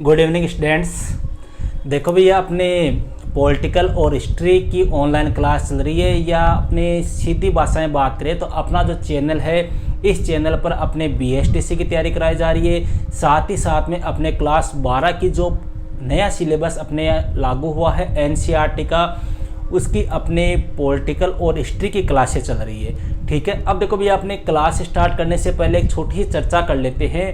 Good evening students. देखो भैया, अपने पॉलिटिकल और हिस्ट्री की ऑनलाइन क्लास चल रही है, या अपनी सीधी भाषा में बात करें तो अपना जो चैनल है, इस चैनल पर अपने BSTC की तैयारी कराई जा रही है। साथ ही साथ में अपने क्लास 12 की जो नया सिलेबस अपने लागू हुआ है NCERT का, उसकी अपने पॉलिटिकल और हिस्ट्री की क्लासें चल रही है। ठीक है, अब देखो भैया, अपने क्लास स्टार्ट करने से पहले एक छोटी सी चर्चा कर लेते हैं।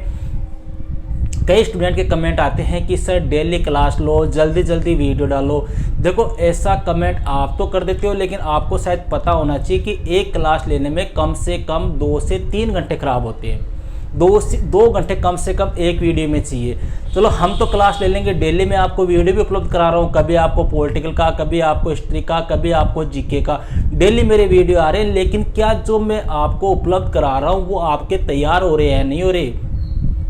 कई स्टूडेंट के कमेंट आते हैं कि सर डेली क्लास लो, जल्दी जल्दी वीडियो डालो। देखो, ऐसा कमेंट आप तो कर देते हो, लेकिन आपको शायद पता होना चाहिए कि एक क्लास लेने में कम से कम 2 से 3 घंटे खराब होते हैं। 2 घंटे कम से कम एक वीडियो में चाहिए। चलो, हम तो क्लास ले लेंगे, डेली मैं आपको वीडियो भी उपलब्ध करा रहा हूँ। कभी आपको पॉलिटिकल का, कभी आपको हिस्ट्री का, कभी आपको जीके का, डेली मेरे वीडियो आ रहे हैं। लेकिन क्या जो मैं आपको उपलब्ध करा रहा हूँ वो आपके तैयार हो रहे हैं, नहीं हो रहे?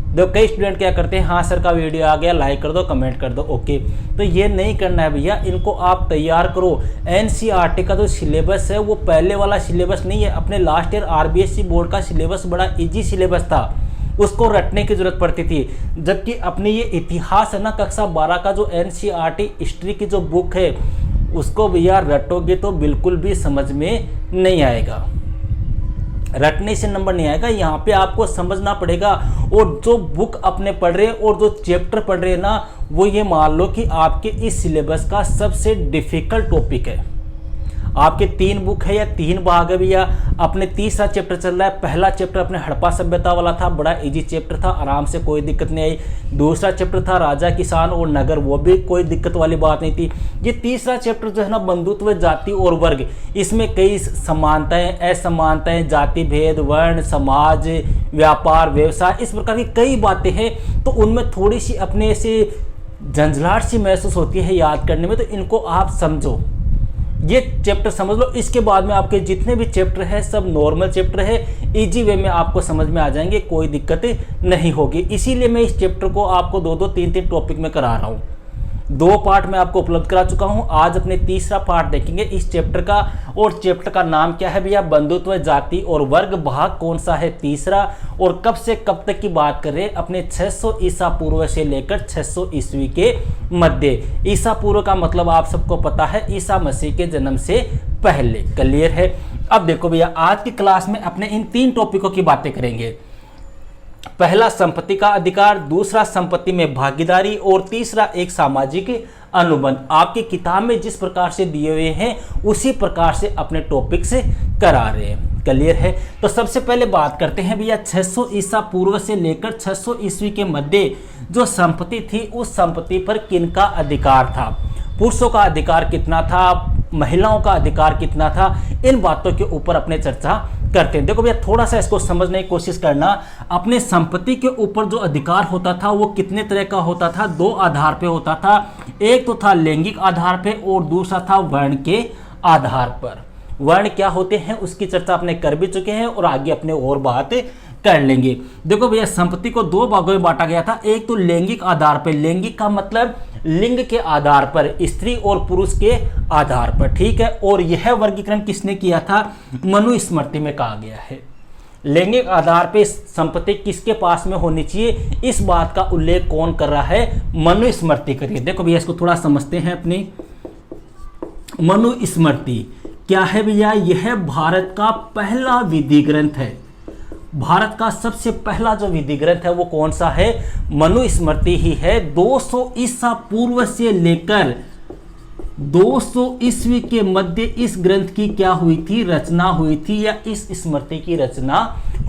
देखो, कई स्टूडेंट क्या करते हैं, हाँ सर का वीडियो आ गया, लाइक कर दो, कमेंट कर दो, ओके। तो ये नहीं करना है भैया, इनको आप तैयार करो। NCERT का जो सिलेबस है वो पहले वाला सिलेबस नहीं है। अपने लास्ट ईयर RBSC बोर्ड का सिलेबस बड़ा इजी सिलेबस था, उसको रटने की जरूरत पड़ती थी। जबकि अपनी ये इतिहास है ना, कक्षा 12 का जो NCERT हिस्ट्री की जो बुक है, उसको भैया रटोगे तो बिल्कुल भी समझ में नहीं आएगा। रटने से नंबर नहीं आएगा, यहाँ पे आपको समझना पड़ेगा। और जो बुक अपने पढ़ रहे हैं और जो चैप्टर पढ़ रहे हैं ना, वो ये मान लो कि आपके इस सिलेबस का सबसे डिफिकल्ट टॉपिक है। आपके 3 बुक है या 3 भाग है भैया। अपने तीसरा चैप्टर चल रहा है। पहला चैप्टर अपने हड़प्पा सभ्यता वाला था, बड़ा इजी चैप्टर था, आराम से कोई दिक्कत नहीं आई। दूसरा चैप्टर था राजा, किसान और नगर, वो भी कोई दिक्कत वाली बात नहीं थी। ये तीसरा चैप्टर जो है ना, बंधुत्व, जाति और वर्ग, इसमें कई समानताएं, असमानताएं, जाति भेद, वर्ण, समाज, व्यापार, व्यवसाय, इस प्रकार की कई बातें हैं। तो उनमें थोड़ी सी अपने से झंझलाहट सी महसूस होती है याद करने में, तो इनको आप समझो, ये चैप्टर समझ लो। इसके बाद में आपके जितने भी चैप्टर है सब नॉर्मल चैप्टर है, इजी वे में आपको समझ में आ जाएंगे, कोई दिक्कत नहीं होगी। इसीलिए मैं इस चैप्टर को आपको 2-2, 3-3 टॉपिक में करा रहा हूँ। 2 पार्ट में आपको उपलब्ध करा चुका हूँ। आज अपने तीसरा पार्ट देखेंगे इस चैप्टर का, और चैप्टर का नाम क्या है भैया? बंधुत्व, जाति और वर्ग। भाग कौन सा है? तीसरा। और कब से कब तक की बात कर रहे हैं? अपने 600 ईसा पूर्व से लेकर 600 ईस्वी के मध्य। ईसा पूर्व का मतलब आप सबको पता है, ईसा मसीह के जन्म से पहले। क्लियर है? अब देखो भैया, आज की क्लास में अपने इन 3 टॉपिकों की बातें करेंगे। पहला संपत्ति का अधिकार, दूसरा संपत्ति में भागीदारी, और तीसरा एक सामाजिक अनुबंध। आपकी किताब में जिस प्रकार से दिए हुए हैं उसी प्रकार से अपने टॉपिक से करा रहे हैं। क्लियर है? तो सबसे पहले बात करते हैं भैया, 600 ईसा पूर्व से लेकर 600 ईस्वी के मध्य जो संपत्ति थी, उस संपत्ति पर किनका अधिकार था? पुरुषों का अधिकार कितना था, महिलाओं का अधिकार कितना था? इन बातों के ऊपर अपने चर्चा करते हैं। देखो भैया, थोड़ा सा इसको समझने की कोशिश करना। अपने संपत्ति के ऊपर जो अधिकार होता था वो कितने तरह का होता था? 2 आधार पे होता था। एक तो था लैंगिक आधार पे, और दूसरा था वर्ण के आधार पर। वर्ण क्या होते हैं उसकी चर्चा अपने कर भी चुके हैं, और आगे अपने और बात कर लेंगे। देखो भैया, संपत्ति को 2 भागों में बांटा गया था। एक तो लैंगिक आधार पर, लैंगिक का मतलब लिंग के आधार पर, स्त्री और पुरुष के आधार पर। ठीक है? और यह वर्गीकरण किसने किया था? मनुस्मृति में कहा गया है। लैंगिक आधार पर संपत्ति किसके पास में होनी चाहिए, इस बात का उल्लेख कौन कर रहा है? मनुस्मृति करिए। देखो भैया, इसको थोड़ा समझते हैं अपनी। मनुस्मृति क्या है भैया? यह भारत का पहला विधि ग्रंथ है। भारत का सबसे पहला जो विधि ग्रंथ है वो कौन सा है? मनुस्मृति ही है। 200 ईसा पूर्व से लेकर 200 ईस्वी के मध्य इस ग्रंथ की क्या हुई थी? रचना हुई थी, या इस स्मृति की रचना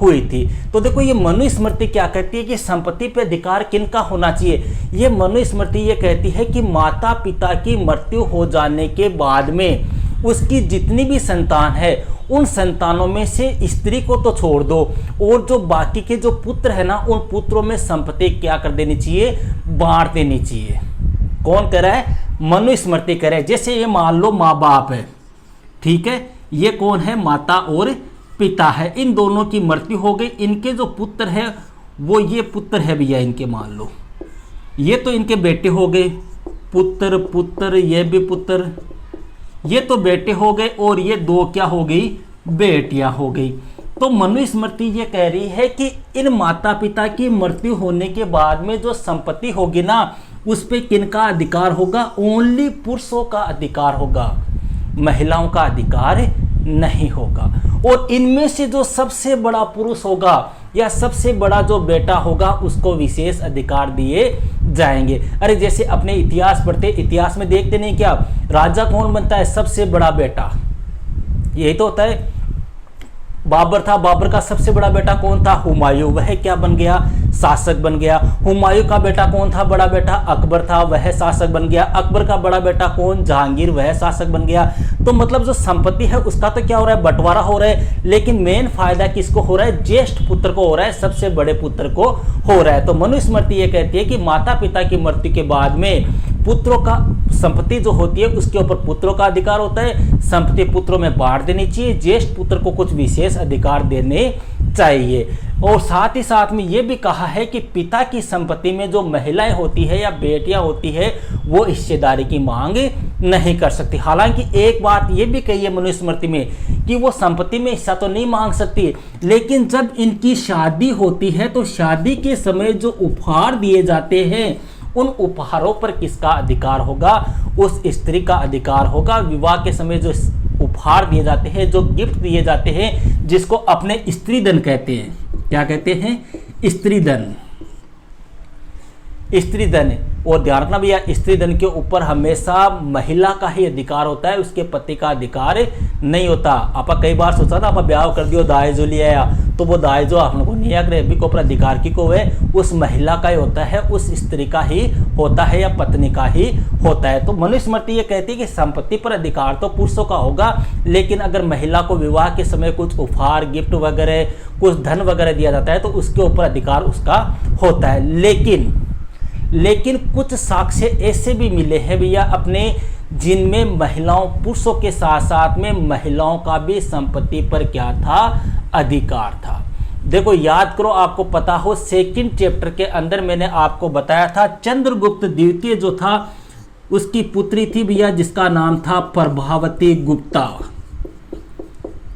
हुई थी। तो देखो, ये मनुस्मृति क्या कहती है कि संपत्ति पे अधिकार किनका होना चाहिए? ये मनुस्मृति ये कहती है कि माता पिता की मृत्यु हो जाने के बाद में उसकी जितनी भी संतान है, उन संतानों में से स्त्री को तो छोड़ दो, और जो बाकी के जो पुत्र है ना, उन पुत्रों में संपत्ति क्या कर देनी चाहिए? बांट देनी चाहिए। कौन कह रहा है? मनुस्मृति कह रहा है। जैसे ये मान लो माँ बाप है, ठीक है, ये कौन है? माता और पिता है। इन दोनों की मृत्यु हो गई, इनके जो पुत्र है वो ये पुत्र है भैया, इनके मान लो ये तो इनके बेटे हो गए, पुत्र पुत्र, ये भी पुत्र, ये तो बेटे हो गए, और ये 2 क्या हो गई? बेटियां हो गई। तो मनुस्मृति ये कह रही है कि इन माता पिता की मृत्यु होने के बाद में जो संपत्ति होगी ना, उस पे किनका अधिकार होगा? ओनली पुरुषों का अधिकार होगा, महिलाओं का अधिकार नहीं होगा। और इनमें से जो सबसे बड़ा पुरुष होगा या सबसे बड़ा जो बेटा होगा उसको विशेष अधिकार दिए जाएंगे। अरे जैसे अपने इतिहास पढ़ते, इतिहास में देखते नहीं क्या, राजा कौन बनता है? सबसे बड़ा बेटा, यही तो होता है। बाबर था, बाबर का सबसे बड़ा बेटा कौन था? हुमायूं, वह क्या बन गया? शासक बन गया। हुमायूं का बेटा कौन था? बड़ा बेटा अकबर था, वह शासक बन गया। अकबर का बड़ा बेटा कौन? जहांगीर, वह शासक बन गया। तो मतलब जो संपत्ति है उसका तो क्या हो रहा है? बंटवारा हो रहा है, लेकिन मेन फायदा किसको हो रहा है? ज्येष्ठ पुत्र को हो रहा है, सबसे बड़े पुत्र को हो रहा है। तो मनुस्मृति ये कहती है कि माता पिता की मृत्यु के बाद में पुत्रों का संपत्ति जो होती है उसके ऊपर पुत्रों का अधिकार होता है। संपत्ति पुत्रों में बांट देनी चाहिए, ज्येष्ठ पुत्र को कुछ विशेष अधिकार देने चाहिए। और साथ ही साथ में ये भी कहा है कि पिता की संपत्ति में जो महिलाएं होती है या बेटियां होती है वो हिस्सेदारी की मांग नहीं कर सकती। हालांकि एक बात ये भी कही है मनुस्मृति में कि वो संपत्ति में हिस्सा तो नहीं मांग सकती, लेकिन जब इनकी शादी होती है तो शादी के समय जो उपहार दिए जाते हैं उन उपहारों पर किसका अधिकार होगा? उस स्त्री का अधिकार होगा। विवाह के समय जो उपहार दिए जाते हैं, जो गिफ्ट दिए जाते हैं, जिसको अपने स्त्री धन कहते हैं। क्या कहते हैं? स्त्री धन। स्त्री धन, और ध्यान रखना भैया, स्त्री धन के ऊपर हमेशा महिला का ही अधिकार होता है, उसके पति का अधिकार नहीं होता। आप कई बार सोचा था आप ब्याह कर दियो, दायजो ले आया, तो वो दायजो आपने को नहीं आकर अभी को ऊपर अधिकार की को है उस महिला का ही होता है, उस स्त्री का ही होता है या पत्नी का ही होता है। तो मनुस्मृति ये कहती है कि संपत्ति पर अधिकार तो पुरुषों का होगा, लेकिन अगर महिला को विवाह के समय कुछ उपहार, गिफ्ट वगैरह, कुछ धन वगैरह दिया जाता है तो उसके ऊपर अधिकार उसका होता है। लेकिन कुछ साक्ष्य ऐसे भी मिले हैं भैया अपने, जिनमें महिलाओं, पुरुषों के साथ साथ में महिलाओं का भी संपत्ति पर क्या था? अधिकार था। देखो याद करो, आपको पता हो सेकंड चैप्टर के अंदर मैंने आपको बताया था चंद्रगुप्त द्वितीय जो था उसकी पुत्री थी भैया जिसका नाम था प्रभावती गुप्ता।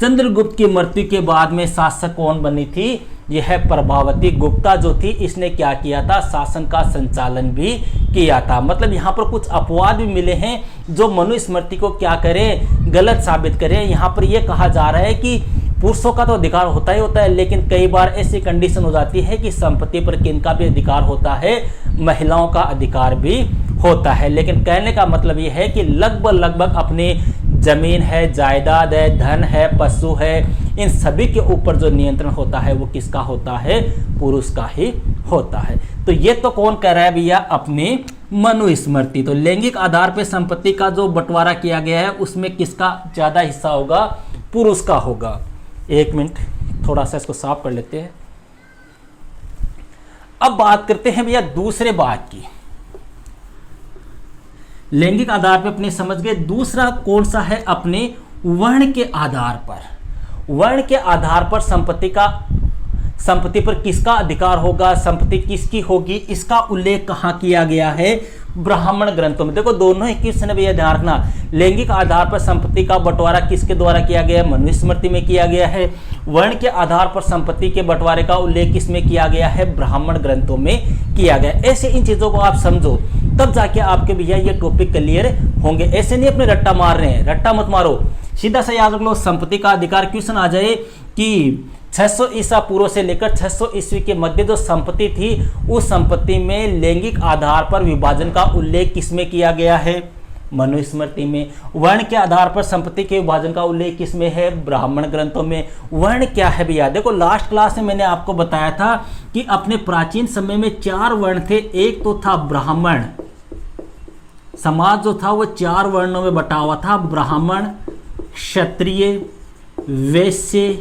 चंद्रगुप्त की मृत्यु के बाद में शासक कौन बनी थी? यह प्रभावती गुप्ता जो थी, इसने क्या किया था? शासन का संचालन भी किया था। मतलब यहाँ पर कुछ अपवाद भी मिले हैं जो मनुस्मृति को क्या करें? गलत साबित करें। यहाँ पर यह कहा जा रहा है कि पुरुषों का तो अधिकार होता ही होता है, लेकिन कई बार ऐसी कंडीशन हो जाती है कि संपत्ति पर किनका भी अधिकार होता है? महिलाओं का अधिकार भी होता है। लेकिन कहने का मतलब यह है कि लगभग अपने जमीन है, जायदाद है, धन है, पशु है, इन सभी के ऊपर जो नियंत्रण होता है वो किसका होता है? पुरुष का ही होता है। तो ये तो कौन कह रहा है भैया? अपने मनुस्मृति। तो लैंगिक आधार पर संपत्ति का जो बंटवारा किया गया है उसमें किसका ज्यादा हिस्सा होगा? पुरुष का होगा। एक मिनट, थोड़ा सा इसको साफ कर लेते हैं। अब बात करते हैं भैया दूसरे बात की। लैंगिक आधार पे अपने समझ गए। दूसरा कौन सा है? अपने वर्ण के आधार पर। वर्ण के आधार पर संपत्ति पर किसका अधिकार होगा? संपत्ति किसकी होगी? इसका उल्लेख कहाँ किया गया है? ब्राह्मण ग्रंथों में। देखो दोनों ही किस ने भैया ध्यान रखना, लैंगिक आधार पर संपत्ति का बंटवारा किसके द्वारा किया गया है? मनुस्मृति में किया गया है। वर्ण के आधार पर संपत्ति के बंटवारे का उल्लेख किसमें किया गया है? ब्राह्मण ग्रंथों में किया गया। ऐसे इन चीजों को आप समझो तब जाके आपके भैया ये टॉपिक क्लियर होंगे। ऐसे नहीं अपने रट्टा मार रहे हैं, रट्टा मत मारो, सीधा सा याद रख लो। संपत्ति का अधिकार क्वेश्चन आ जाए कि 600 ईसा पूर्व से लेकर 600 ईस्वी के मध्य जो संपत्ति थी उस संपत्ति में लैंगिक आधार पर विभाजन का उल्लेख किसमें किया गया है? मनुस्मृति में। वर्ण के आधार पर संपत्ति के विभाजन का उल्लेख किसमें है? ब्राह्मण ग्रंथों में। वर्ण क्या है भैया? देखो लास्ट क्लास में मैंने आपको बताया था कि अपने प्राचीन समय में 4 वर्ण थे। एक तो था ब्राह्मण, समाज जो था वो 4 वर्णों में बटा हुआ था, ब्राह्मण, क्षत्रिय, वैश्य,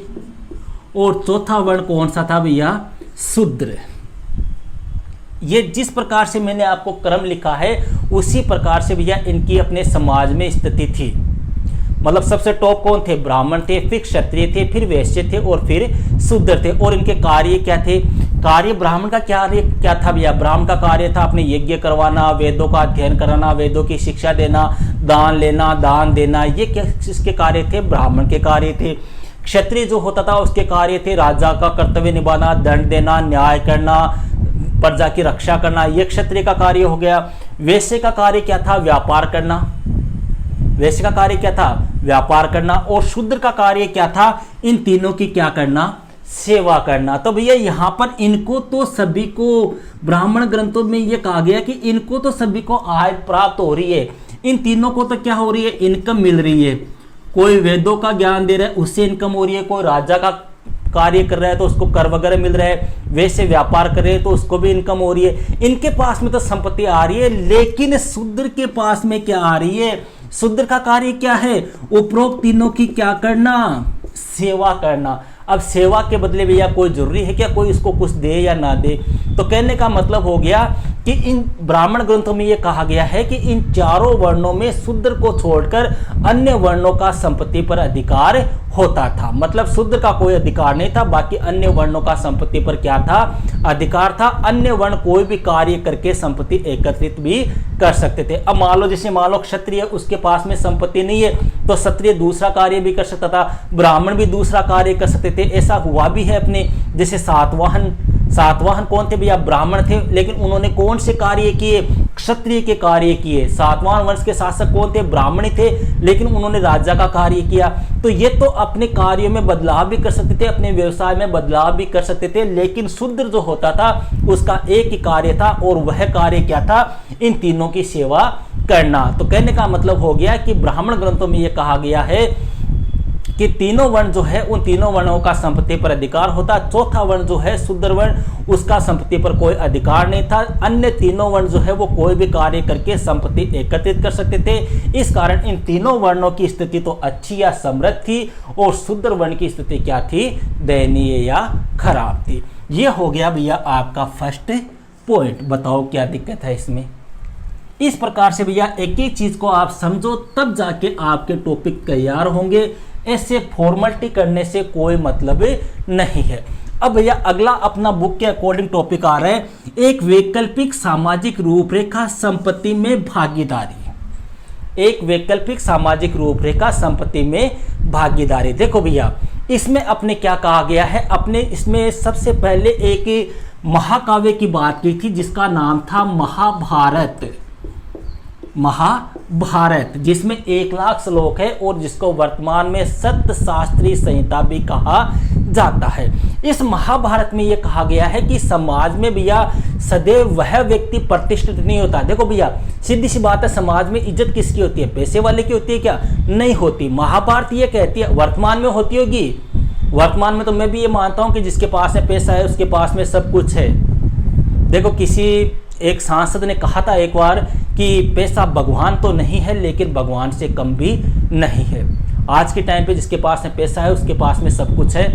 और चौथा वर्ण कौन सा था भैया? शूद्र। ये जिस प्रकार से मैंने आपको क्रम लिखा है उसी प्रकार से भैया इनकी अपने समाज में स्थिति थी। मतलब सबसे टॉप कौन थे? ब्राह्मण थे, फिर क्षत्रिय थे, फिर वैश्य थे और फिर शूद्र थे। और इनके कार्य क्या थे? कार्य ब्राह्मण का क्या था भैया? ब्राह्मण का कार्य था अपने यज्ञ करवाना, वेदों का अध्ययन कराना, वेदों की शिक्षा देना, दान लेना, दान देना, ये क्या किसके कार्य थे? ब्राह्मण के कार्य थे। क्षत्रिय जो होता था उसके कार्य थे राजा का कर्तव्य निभाना, दंड देना, न्याय करना, प्रजा की रक्षा करना, यह क्षत्रिय का कार्य हो गया। वैश्य का कार्य क्या था? व्यापार करना। वैश्य का कार्य क्या था? व्यापार करना। और शूद्र का कार्य क्या था? इन तीनों की क्या करना? सेवा करना। तो भैया यहाँ पर इनको तो सभी को ब्राह्मण ग्रंथों में यह कहा गया कि इनको तो सभी को आय प्राप्त हो रही है। इन तीनों को तो क्या हो रही है? इनकम मिल रही है। कोई वेदों का ज्ञान दे रहा है, उससे इनकम हो रही है। कोई राजा का कार्य कर रहा है तो उसको कर वगैरह मिल रहा है। वैसे व्यापार कर रहे हैं तो उसको भी इनकम हो रही है। इनके पास में तो संपत्ति आ रही है, लेकिन शूद्र के पास में क्या आ रही है? शूद्र का कार्य क्या है? उपरोक्त तीनों की क्या करना? सेवा करना। अब सेवा के बदले भैया कोई जरूरी है क्या कोई इसको कुछ दे या ना दे? तो कहने का मतलब हो गया कि इन ब्राह्मण ग्रंथों में यह कहा गया है कि इन चारों वर्णों में शूद्र को छोड़कर अन्य वर्णों का संपत्ति पर अधिकार होता था। मतलब शूद्र का कोई अधिकार नहीं था, बाकी अन्य वर्णों का संपत्ति पर क्या था? अधिकार था। अन्य वर्ण कोई भी कार्य करके संपत्ति एकत्रित भी कर सकते थे। अब मान लो जैसे मान लो क्षत्रिय, उसके पास में संपत्ति नहीं है तो क्षत्रिय दूसरा कार्य भी कर सकता था, ब्राह्मण भी दूसरा कार्य कर सकते थे। ऐसा हुआ भी है अपने, जैसे सातवाहन कौन थे भैया? ब्राह्मण थे, लेकिन उन्होंने कौन से कार्य किए? क्षत्रिय के कार्य किए। सातवाहन वंश के शासक कौन थे? ब्राह्मण थे, लेकिन उन्होंने राजा का कार्य किया। तो ये तो अपने कार्यों में बदलाव भी कर सकते थे, अपने व्यवसाय में बदलाव भी कर सकते थे, लेकिन शूद्र जो होता था उसका एक ही कार्य था, और वह कार्य क्या था? इन तीनों की सेवा करना। तो कहने का मतलब हो गया कि ब्राह्मण ग्रंथों में यह कहा गया है कि तीनों वर्ण जो है उन तीनों वर्णों का संपत्ति पर अधिकार होता। चौथा वर्ण जो है शूद्र वर्ण, उसका संपत्ति पर कोई अधिकार नहीं था। अन्य तीनों वर्ण जो है वो कोई भी कार्य करके संपत्ति एकत्रित कर सकते थे। इस कारण इन तीनों वर्णों की स्थिति तो अच्छी या समृद्ध थी, और शूद्र वर्ण की स्थिति क्या थी? दयनीय या खराब थी। ये हो गया भैया आपका फर्स्ट पॉइंट। बताओ क्या दिक्कत है इसमें? इस प्रकार से भैया एक एक चीज को आप समझो, तब जाके आपके टॉपिक तैयार होंगे। ऐसे फॉर्मेलिटी करने से कोई मतलब नहीं है। अब भैया अगला अपना बुक के अकॉर्डिंग टॉपिक आ रहा है, एक वैकल्पिक सामाजिक रूपरेखा संपत्ति में भागीदारी। एक वैकल्पिक सामाजिक रूपरेखा संपत्ति में भागीदारी। देखो भैया इसमें अपने क्या कहा गया है? अपने इसमें सबसे पहले एक महाकाव्य की बात की थी जिसका नाम था महाभारत। महाभारत जिसमें 1,00,000 श्लोक है और जिसको वर्तमान में सत्य शास्त्री संहिता भी कहा जाता है। इस महाभारत में यह कहा गया है कि समाज में भैया सदैव वह व्यक्ति प्रतिष्ठित नहीं होता। देखो भैया सीधी सी बात है, समाज में इज्जत किसकी होती है? पैसे वाले की होती है क्या? नहीं होती। महाभारत ये कहती है, वर्तमान में होती होगी, वर्तमान में तो मैं भी ये मानता हूं कि जिसके पास में पैसा है उसके पास में सब कुछ है। देखो किसी एक सांसद ने कहा था एक बार कि पैसा भगवान तो नहीं है, लेकिन भगवान से कम भी नहीं है। आज के टाइम पे जिसके पास में पैसा है उसके पास में सब कुछ है।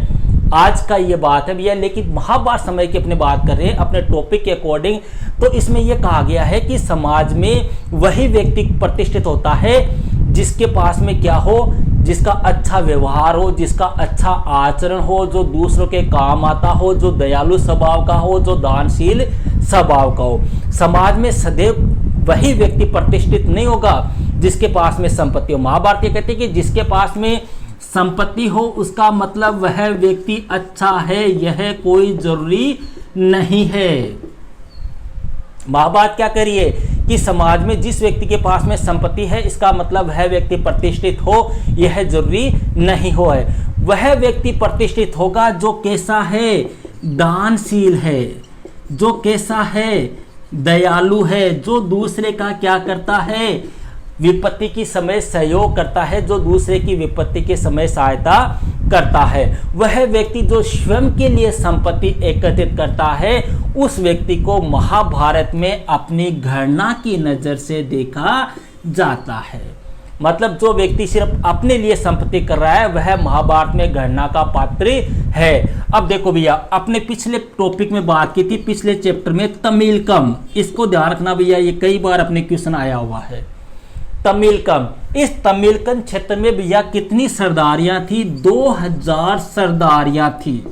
आज का ये बात है भैया, लेकिन महाभारत समय की अपने बात कर रहे हैं अपने टॉपिक के अकॉर्डिंग। तो इसमें यह कहा गया है कि समाज में वही व्यक्ति प्रतिष्ठित होता है जिसके पास में क्या हो? जिसका अच्छा व्यवहार हो, जिसका अच्छा आचरण हो, जो दूसरों के काम आता हो, जो दयालु स्वभाव का हो, जो दानशील स्वभाव का हो। समाज में सदैव वही व्यक्ति प्रतिष्ठित नहीं होगा जिसके पास में संपत्ति हो। महाभारत ये कहते हैं कि जिसके पास में संपत्ति हो उसका मतलब वह व्यक्ति अच्छा है, यह कोई जरूरी नहीं है। महाभारत क्या करिए कि समाज में जिस व्यक्ति के पास में संपत्ति है इसका मतलब वह व्यक्ति प्रतिष्ठित हो, यह जरूरी नहीं हो है। वह व्यक्ति प्रतिष्ठित होगा जो कैसा है? दानशील है, जो कैसा है? दयालु है, जो दूसरे का क्या करता है? विपत्ति की समय सहयोग करता है, जो दूसरे की विपत्ति के समय सहायता करता है। वह व्यक्ति जो स्वयं के लिए संपत्ति एकत्रित करता है, उस व्यक्ति को महाभारत में अपनी घृणा की नजर से देखा जाता है। मतलब जो व्यक्ति सिर्फ अपने लिए संपत्ति कर रहा है वह महाभारत में घृणा का पात्र है। अब देखो भैया अपने पिछले टॉपिक में बात की थी, पिछले चैप्टर में तमिलकम, इसको ध्यान रखना भैया, ये कई बार अपने क्वेश्चन आया हुआ है। तमिलकम, इस तमिलकम क्षेत्र में भैया कितनी सरदारियां थी? 2000 सरदारियां थी।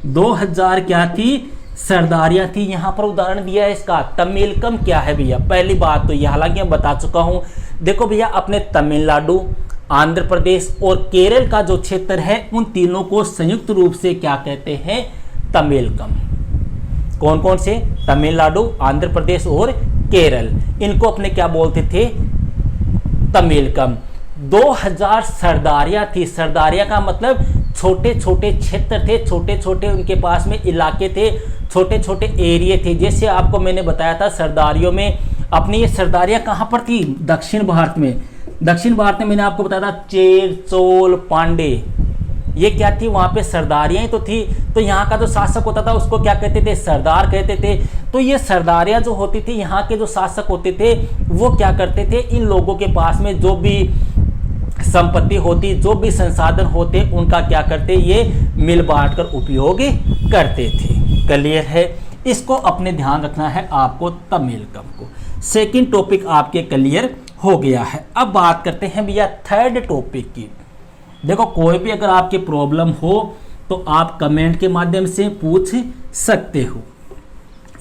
2000 क्या थी? सरदारियां थी। यहां पर उदाहरण दिया है इसका। तमिलकम क्या है भैया? पहली बात तो यह, हालांकि मैं बता चुका हूं। देखो भैया अपने तमिलनाडु, आंध्र प्रदेश और केरल का जो क्षेत्र है उन तीनों को संयुक्त रूप से क्या कहते हैं? तमिलकम। कौन कौन से? तमिलनाडु, आंध्र प्रदेश और केरल, इनको अपने क्या बोलते थे? तमिलकम। 2000 सरदारियां थी। सरदारिया का मतलब छोटे छोटे क्षेत्र थे, छोटे छोटे उनके पास में इलाके थे, छोटे छोटे एरिया थे। जैसे आपको मैंने बताया था सरदारियों में, अपनी ये सरदारियां कहाँ पर थी? दक्षिण भारत में। दक्षिण भारत में मैंने आपको बताया था चेर, चोल, पांडे, ये क्या थी? वहाँ पे सरदारियाँ तो थी। तो यहाँ का जो शासक होता था उसको क्या कहते थे? सरदार कहते थे। तो ये सरदारियाँ जो होती थी, यहाँ के जो शासक होते थे वो क्या करते थे? इन लोगों के पास में जो भी संपत्ति होती, जो भी संसाधन होते, उनका क्या करते? ये मिल बांट कर उपयोग करते थे। क्लियर है? इसको अपने ध्यान रखना है आपको, तमिलकम को। सेकंड टॉपिक आपके क्लियर हो गया है। अब बात करते हैं भैया थर्ड टॉपिक की। देखो, कोई भी अगर आपकी प्रॉब्लम हो तो आप कमेंट के माध्यम से पूछ सकते हो।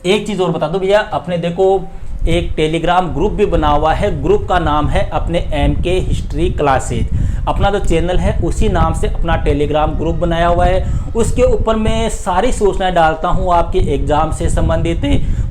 एक चीज़ और बता दो भैया, अपने देखो एक टेलीग्राम ग्रुप भी बना हुआ है। ग्रुप का नाम है अपने MK हिस्ट्री क्लासेज। अपना जो चैनल है उसी नाम से अपना टेलीग्राम ग्रुप बनाया हुआ है। उसके ऊपर मैं सारी सूचनाएं डालता हूं आपके एग्जाम से संबंधित,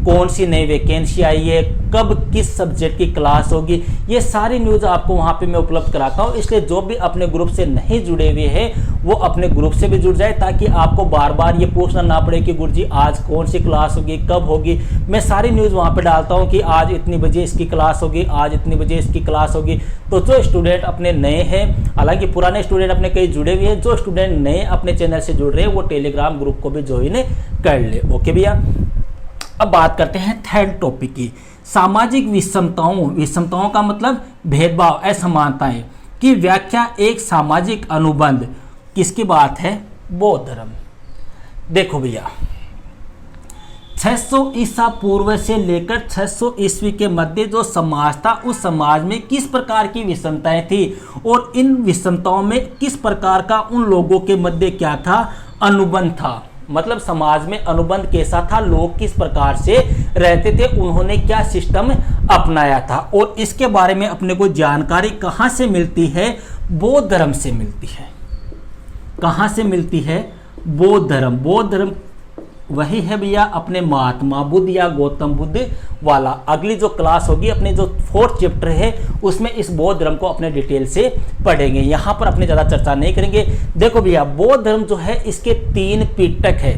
कौन सी नई वैकेंसी आई है, कब किस सब्जेक्ट की क्लास होगी, ये सारी न्यूज़ आपको वहां पे मैं उपलब्ध कराता हूं। इसलिए जो भी अपने ग्रुप से नहीं जुड़े हुए हैं वो अपने ग्रुप से भी जुड़ जाए, ताकि आपको बार बार ये पूछना ना पड़े कि गुरुजी आज कौन सी क्लास होगी, कब होगी। मैं सारी न्यूज़ वहाँ पे डालता हूँ कि आज इतनी बजे इसकी क्लास होगी, आज इतनी बजे इसकी क्लास होगी। तो जो स्टूडेंट अपने नए हैं, हालांकि पुराने स्टूडेंट अपने कई जुड़े हुए हैं, जो स्टूडेंट नए अपने चैनल से जुड़ रहे हैं वो टेलीग्राम ग्रुप को भी ज्वाइन कर ले। ओके भैया, अब बात करते हैं थर्ड टॉपिक की, सामाजिक विषमताओं। विषमताओं का मतलब भेदभाव, असमानताएं की व्याख्या। एक सामाजिक अनुबंध किसकी बात है? बौद्ध धर्म। देखो भैया, 600 ईसा पूर्व से लेकर 600 ईस्वी के मध्य जो समाज था, उस समाज में किस प्रकार की विषमताएं थी और इन विषमताओं में किस प्रकार का उन लोगों के मध्य क्या था? अनुबंध था। मतलब समाज में अनुबंध कैसा था, लोग किस प्रकार से रहते थे, उन्होंने क्या सिस्टम अपनाया था। और इसके बारे में अपने को जानकारी कहाँ से मिलती है? बौद्ध धर्म से मिलती है। कहाँ से मिलती है? बौद्ध धर्म। बौद्ध धर्म वही है भैया अपने महात्मा बुद्ध या गौतम बुद्ध वाला। अगली जो क्लास होगी, अपने जो 4th चैप्टर है, उसमें इस बौद्ध धर्म को अपने डिटेल से पढ़ेंगे। यहाँ पर अपने ज़्यादा चर्चा नहीं करेंगे। देखो भैया, बौद्ध धर्म जो है इसके 3 पिटक है।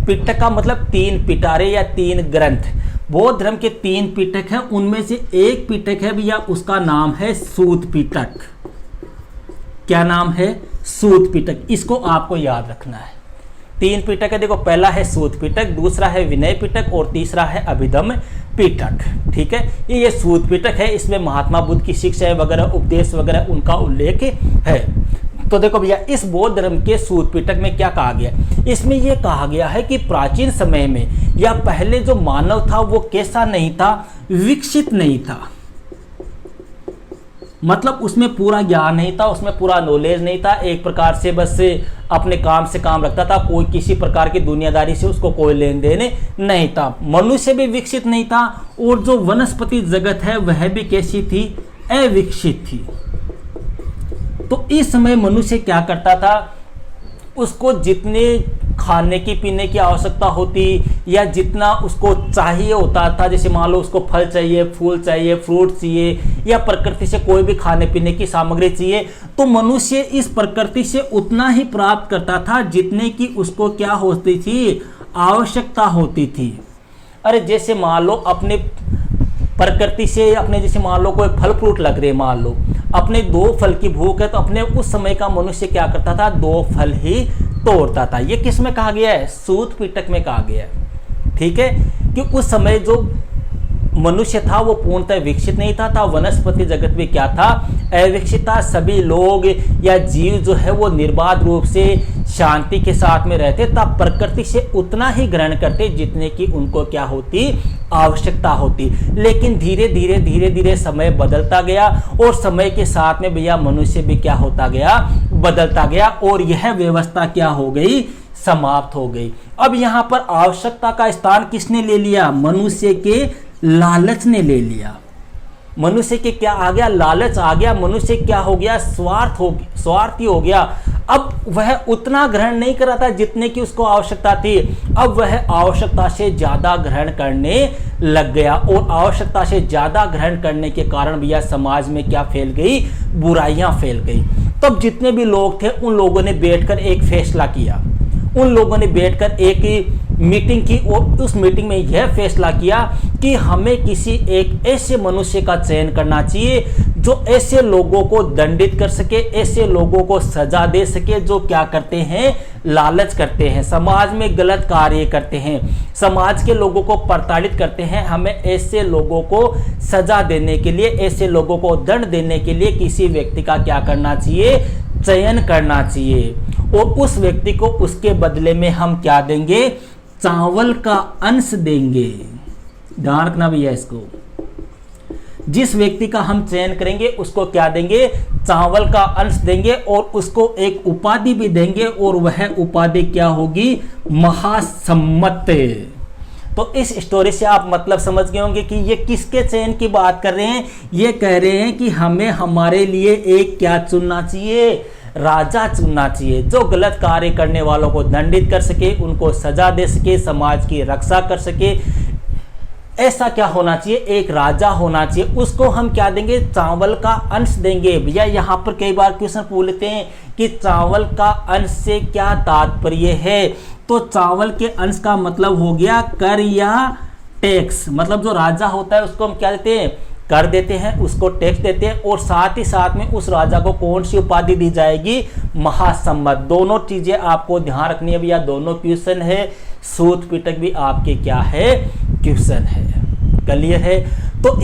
पिटक का मतलब 3 पिटारे या 3 ग्रंथ। बौद्ध धर्म के 3 पिटक हैं, उनमें से एक पिटक है भैया, उसका नाम है सूत पिटक। क्या नाम है? सूत पिटक। इसको आपको याद रखना है। 3 पिटक है। देखो, पहला है सूत पिटक, दूसरा है विनय पिटक और तीसरा है अभिधम्म पिटक। ठीक है, ये सूत पिटक है। इसमें महात्मा बुद्ध की शिक्षा वगैरह, उपदेश वगैरह उनका उल्लेख है। तो देखो भैया, इस बौद्ध धर्म के सूत पिटक में क्या कहा गया? इसमें यह कहा गया है कि प्राचीन समय में या पहले जो मानव था वो कैसा नहीं था? विकसित नहीं था। मतलब उसमें पूरा ज्ञान नहीं था, उसमें पूरा नॉलेज नहीं था। एक प्रकार से बस अपने काम से काम रखता था, कोई किसी प्रकार की दुनियादारी से उसको कोई लेन देन नहीं था। मनुष्य भी विकसित नहीं था और जो वनस्पति जगत है वह भी कैसी थी? अविकसित थी। तो इस समय मनुष्य क्या करता था? उसको जितने खाने की पीने की आवश्यकता होती या जितना उसको चाहिए होता था, जैसे मान लो उसको फल चाहिए, फूल चाहिए, फ्रूट चाहिए या प्रकृति से कोई भी खाने पीने की सामग्री चाहिए, तो मनुष्य इस प्रकृति से उतना ही प्राप्त करता था जितने की उसको क्या होती थी? आवश्यकता होती थी। अरे जैसे मान लो अपने प्रकृति से अपने, जैसे मान लो कोई फल फ्रूट लग रहे, मान लो अपने 2 फल की भूख है, तो अपने उस समय का मनुष्य क्या करता था? 2 फल ही तोड़ता था। ये किस में कहा गया है? सूत पिटक में कहा गया है। ठीक है, कि उस समय जो मनुष्य था वो पूर्णतः विकसित नहीं था। वनस्पति जगत में क्या था? अविकसित था। सभी लोग या जीव जो है वो निर्बाध रूप से शांति के साथ में रहते, तब प्रकृति से उतना ही ग्रहण करते जितने की उनको क्या होती? आवश्यकता होती। लेकिन धीरे धीरे धीरे धीरे समय बदलता गया और समय के साथ में भैया मनुष्य भी क्या होता गया? बदलता गया और यह व्यवस्था क्या हो गई? समाप्त हो गई। अब यहाँ पर आवश्यकता का स्थान किसने ले लिया? मनुष्य के लालच ने ले लिया। मनुष्य के क्या आ गया, लालच आ गया, मनुष्य क्या हो गया, स्वार्थी हो गया। अब वह उतना ग्रहण नहीं कर रहा था जितने की उसको आवश्यकता थी, अब वह आवश्यकता से ज्यादा ग्रहण करने लग गया, और आवश्यकता से ज्यादा ग्रहण करने के कारण भैया समाज में क्या फैल गई, बुराइयां फैल गई। तब जितने भी लोग थे उन लोगों ने बैठकर एक फैसला किया, उन लोगों ने बैठकर एक मीटिंग की, और उस मीटिंग में यह फैसला किया कि हमें किसी एक ऐसे मनुष्य का चयन करना चाहिए जो ऐसे लोगों को दंडित कर सके, ऐसे लोगों को सजा दे सके जो क्या करते हैं, लालच करते हैं, समाज में गलत कार्य करते हैं, समाज के लोगों को प्रताड़ित करते हैं। हमें ऐसे लोगों को सजा देने के लिए, ऐसे लोगों को दंड देने के लिए किसी व्यक्ति का क्या करना चाहिए, चयन करना चाहिए, और उस व्यक्ति को उसके बदले में हम क्या देंगे, चावल का अंश देंगे। ध्यान रखना भैया इसको, जिस व्यक्ति का हम चयन करेंगे उसको क्या देंगे, चावल का अंश देंगे, और उसको एक उपाधि भी देंगे, और वह उपाधि क्या होगी, महासम्मत। तो इस स्टोरी से आप मतलब समझ गए होंगे कि ये किसके चयन की बात कर रहे हैं। ये कह रहे हैं कि हमें हमारे लिए एक क्या चुनना चाहिए, राजा चुनना चाहिए, जो गलत कार्य करने वालों को दंडित कर सके, उनको सजा दे सके, समाज की रक्षा कर सके। ऐसा क्या होना चाहिए, एक राजा होना चाहिए। उसको हम क्या देंगे, चावल का अंश देंगे। भैया यहाँ पर कई बार क्वेश्चन पूछते हैं कि चावल का अंश से क्या तात्पर्य है। तो चावल के अंश का मतलब हो गया कर या टैक्स। मतलब जो राजा होता है उसको हम क्या देते हैं, कर देते हैं, उसको टैक्स देते हैं, और साथ ही साथ में उस राजा को कौन सी उपाधि दी जाएगी, महासम्मत। दोनों चीजें आपको ध्यान रखनी है भैया, दोनों क्वेश्चन है, सूत पिटक भी आपके क्या है, क्वेश्चन है। क्लियर है। तो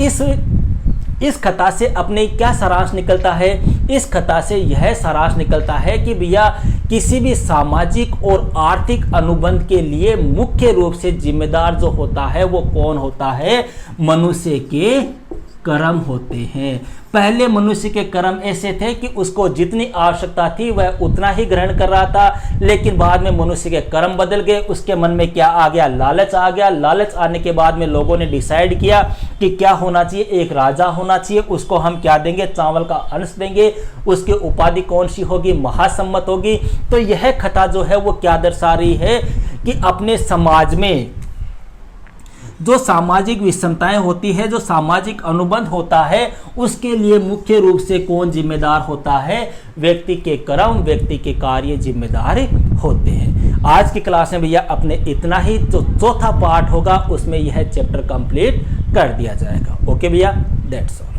इस कथा से अपने क्या सारांश निकलता है, इस कथा से यह सारांश निकलता है कि भैया किसी भी सामाजिक और आर्थिक अनुबंध के लिए मुख्य रूप से जिम्मेदार जो होता है वो कौन होता है, मनुष्य के कर्म होते हैं। पहले मनुष्य के कर्म ऐसे थे कि उसको जितनी आवश्यकता थी वह उतना ही ग्रहण कर रहा था, लेकिन बाद में मनुष्य के कर्म बदल गए, उसके मन में क्या आ गया, लालच आ गया। लालच आने के बाद में लोगों ने डिसाइड किया कि क्या होना चाहिए, एक राजा होना चाहिए, उसको हम क्या देंगे, चावल का अंश देंगे, उसकी उपाधि कौन सी होगी, महासम्मत होगी। तो यह कथा जो है वो क्या दर्शा रही है कि अपने समाज में जो सामाजिक विषमताएं होती है, जो सामाजिक अनुबंध होता है, उसके लिए मुख्य रूप से कौन जिम्मेदार होता है, व्यक्ति के कर्म, व्यक्ति के कार्य जिम्मेदार होते हैं। आज की क्लास में भैया अपने इतना ही, जो चौथा पार्ट होगा उसमें यह चैप्टर कंप्लीट कर दिया जाएगा। ओके भैया, दैट्स ऑल।